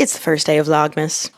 It's the first day of Vlogmas.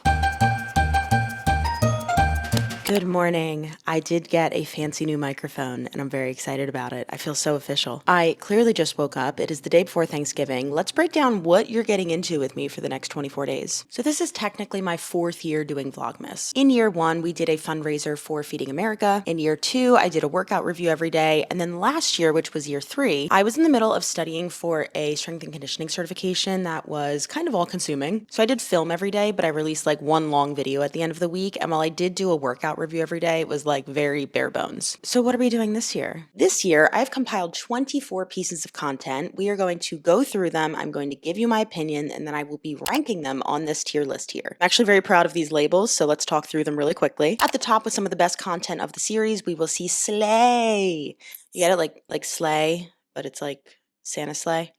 Good morning. I did get a fancy new microphone and I'm very excited about it. I feel so official. I clearly just woke up. It is the day before Thanksgiving. Let's break down what you're getting into with me for the next 24 days. So this is technically my 4th year doing Vlogmas. In year 1, we did a fundraiser for Feeding America. In year 2, I did a workout review every day. And then last year, which was year 3, I was in the middle of studying for a strength and conditioning certification that was kind of all consuming. So I did film every day, but I released like one long video at the end of the week. And while I did do a workout review every day, it was like very bare bones. So what are we doing this year? This year, I've compiled 24 pieces of content. We are going to go through them. I'm going to give you my opinion, and then I will be ranking them on this tier list here. I'm actually very proud of these labels, so let's talk through them really quickly. At the top with some of the best content of the series, we will see Slay. You get it? Like sleigh, but it's like Santa sleigh.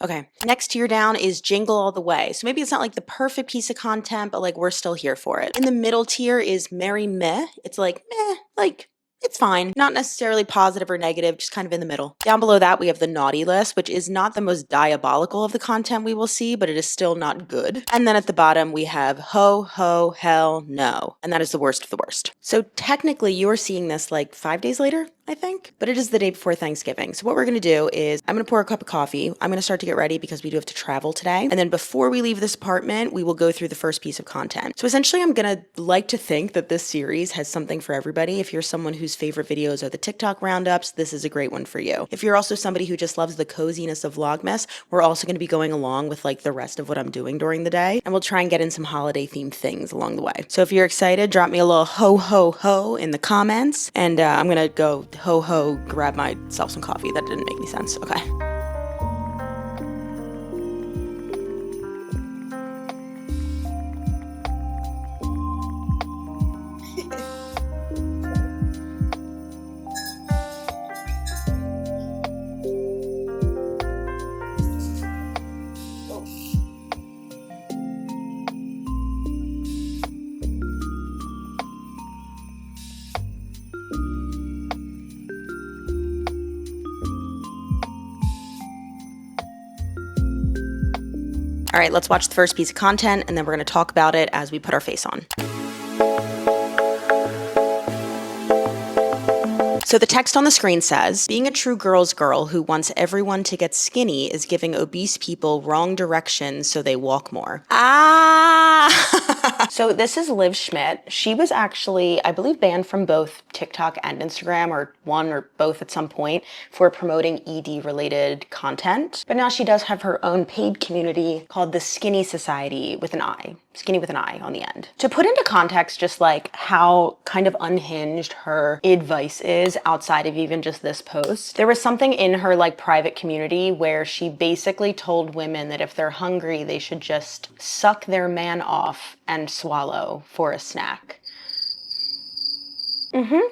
Okay, next tier down is Jingle All the Way. So maybe it's not like the perfect piece of content, but like we're still here for it. In the middle tier is Merry Meh. It's like meh, like it's fine. Not necessarily positive or negative, just kind of in the middle. Down below that, we have the naughty list, which is not the most diabolical of the content we will see, but it is still not good. And then at the bottom, we have ho, ho, hell, no. And that is the worst of the worst. So technically, you're seeing this like 5 days later, I think, but it is the day before Thanksgiving. So what we're going to do is I'm going to pour a cup of coffee. I'm going to start to get ready because we do have to travel today. And then before we leave this apartment, we will go through the first piece of content. So essentially, I'm going to like to think that this series has something for everybody. If you're someone whose favorite videos are the TikTok roundups, this is a great one for you. If you're also somebody who just loves the coziness of Vlogmas, we're also going to be going along with like the rest of what I'm doing during the day. And we'll try and get in some holiday themed things along the way. So if you're excited, drop me a little ho, ho, ho in the comments. And I'm going to go ho, ho, grab myself some coffee. That didn't make any sense. Okay. All right, let's watch the first piece of content and then we're going to talk about it as we put our face on. So the text on the screen says, being a true girl's girl who wants everyone to get skinny is giving obese people wrong directions so they walk more. So this is Liv Schmidt. She was actually, I believe, banned from both TikTok and Instagram, or one or both at some point, for promoting ED related content. But now she does have her own paid community called the Skinny Society with an I. Skinny with an I on the end. To put into context just like how kind of unhinged her advice is outside of even just this post, there was something in her like private community where she basically told women that if they're hungry, they should just suck their man off and swallow for a snack.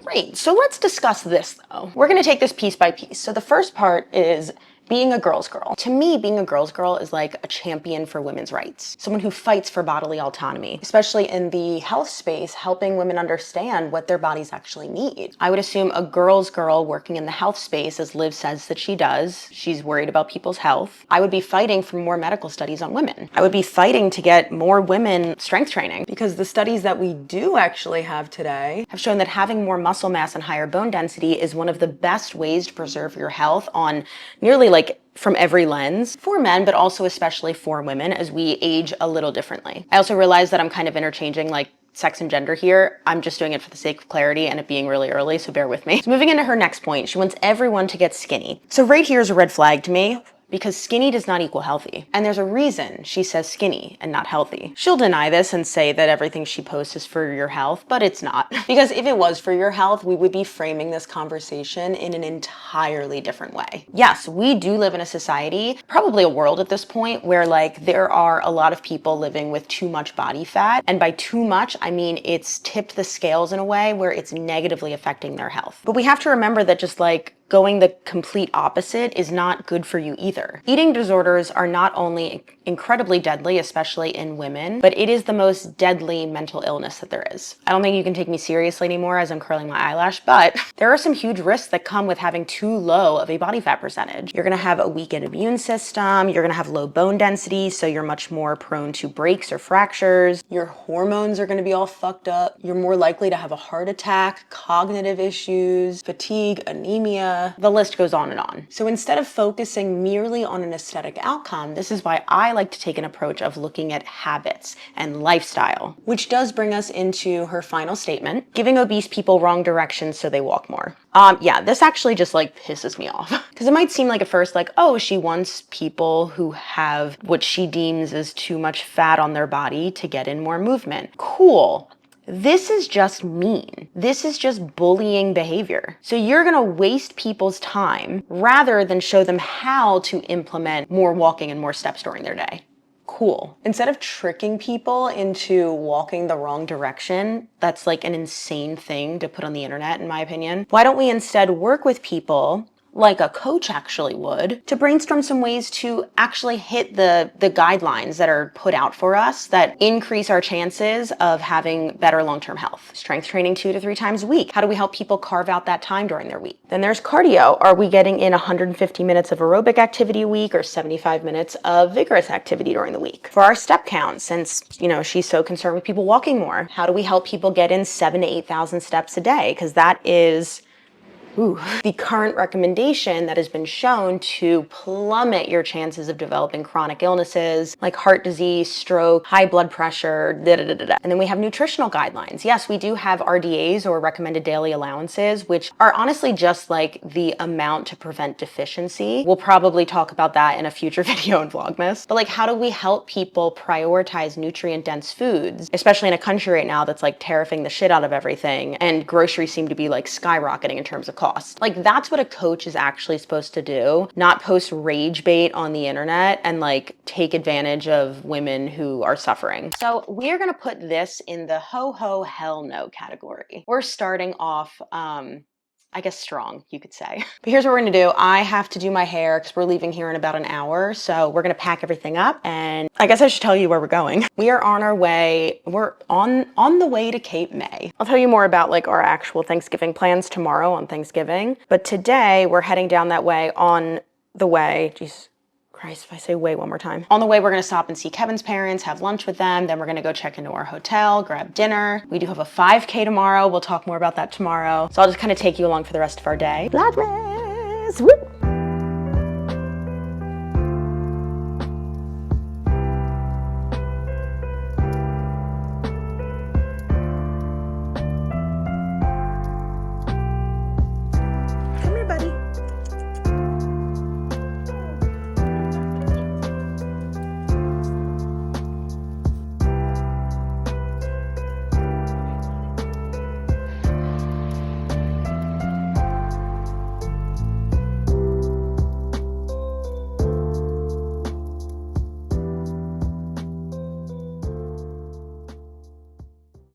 Great. So let's discuss this though. We're gonna take this piece by piece. So the first part is being a girl's girl. To me, being a girl's girl is like a champion for women's rights. Someone who fights for bodily autonomy, especially in the health space, helping women understand what their bodies actually need. I would assume a girl's girl working in the health space, as Liv says that she does, she's worried about people's health. I would be fighting for more medical studies on women. I would be fighting to get more women strength training, because the studies that we do actually have today have shown that having more muscle mass and higher bone density is one of the best ways to preserve your health on nearly like from every lens for men, but also especially for women as we age a little differently. I also realize that I'm kind of interchanging like sex and gender here. I'm just doing it for the sake of clarity and it being really early, so bear with me. So moving into her next point, she wants everyone to get skinny. So right here is a red flag to me, because skinny does not equal healthy. And there's a reason she says skinny and not healthy. She'll deny this and say that everything she posts is for your health, but it's not. Because if it was for your health, we would be framing this conversation in an entirely different way. Yes, we do live in a society, probably a world at this point, where like there are a lot of people living with too much body fat. And by too much, I mean it's tipped the scales in a way where it's negatively affecting their health. But we have to remember that just like going the complete opposite is not good for you either. Eating disorders are not only incredibly deadly, especially in women, but it is the most deadly mental illness that there is. I don't think you can take me seriously anymore as I'm curling my eyelash, but there are some huge risks that come with having too low of a body fat percentage. You're gonna have a weakened immune system, you're gonna have low bone density, so you're much more prone to breaks or fractures. Your hormones are gonna be all fucked up. You're more likely to have a heart attack, cognitive issues, fatigue, anemia, the list goes on and on. So instead of focusing merely on an aesthetic outcome, this is why I like to take an approach of looking at habits and lifestyle, which does bring us into her final statement, giving obese people wrong directions so they walk more. Yeah, this actually just like pisses me off because it might seem like at first like, oh, she wants people who have what she deems as too much fat on their body to get in more movement. Cool. This is just mean. This is just bullying behavior. So you're gonna waste people's time rather than show them how to implement more walking and more steps during their day. Cool. Instead of tricking people into walking the wrong direction, that's like an insane thing to put on the internet, in my opinion. Why don't we instead work with people like a coach actually would, to brainstorm some ways to actually hit the guidelines that are put out for us that increase our chances of having better long-term health. Strength training 2 to 3 times a week. How do we help people carve out that time during their week? Then there's cardio. Are we getting in 150 minutes of aerobic activity a week or 75 minutes of vigorous activity during the week? For our step count, since, you know, she's so concerned with people walking more, how do we help people get in 7,000 to 8,000 steps a day? Because that is the current recommendation that has been shown to plummet your chances of developing chronic illnesses like heart disease, stroke, high blood pressure, And then we have nutritional guidelines. Yes, we do have RDAs or recommended daily allowances, which are honestly just like the amount to prevent deficiency. We'll probably talk about that in a future video in Vlogmas. But like, how do we help people prioritize nutrient-dense foods, especially in a country right now that's like tariffing the shit out of everything and groceries seem to be like skyrocketing in terms of cost. Like, that's what a coach is actually supposed to do, not post rage bait on the internet and like take advantage of women who are suffering. So we're gonna put this in the ho ho hell no category. We're starting off I guess strong, you could say. But here's what we're gonna do. I have to do my hair because we're leaving here in about an hour. So we're gonna pack everything up, and I guess I should tell you where we're going. We are on our way, we're on the way to Cape May. I'll tell you more about like our actual Thanksgiving plans tomorrow on Thanksgiving. But today we're heading down that way. On the way, geez, Christ, if I say way one more time. On the way, we're gonna stop and see Kevin's parents, have lunch with them, then we're gonna go check into our hotel, grab dinner. We do have a 5K tomorrow. We'll talk more about that tomorrow. So I'll just kind of take you along for the rest of our day. Vlogmas! Woo!